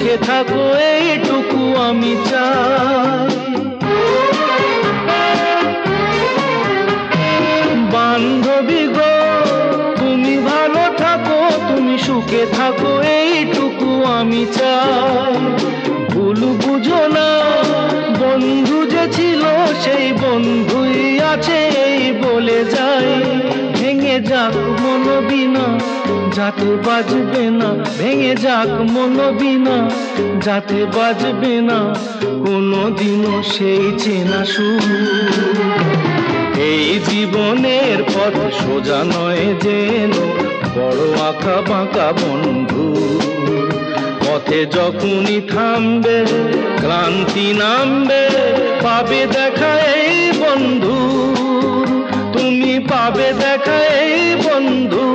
সুখে থাকো এইটুকু আমি চাই। বান্ধবী গো তুমি ভালো থাকো, তুমি সুখে থাকো এইটুকু আমি চাই। ভুল বুঝো না, বন্ধু যে ছিল সেই বন্ধুই আছে এই বলে যাই। ভেঙে যাক মন বিনা যাতে বাজবে না, ভেঙে যাক মন বিনা যাতে বাজবে না কোনোদিনও সেই চেনা সুর। এই জীবনের পথ সোজা নয় যেন, বড় আঁকা বাঁকা বন্ধু। পথে যখনই থামবে ক্লান্তি নামবে, পাবে দেখা এই বন্ধু, তুমি পাবে দেখা এই বন্ধু।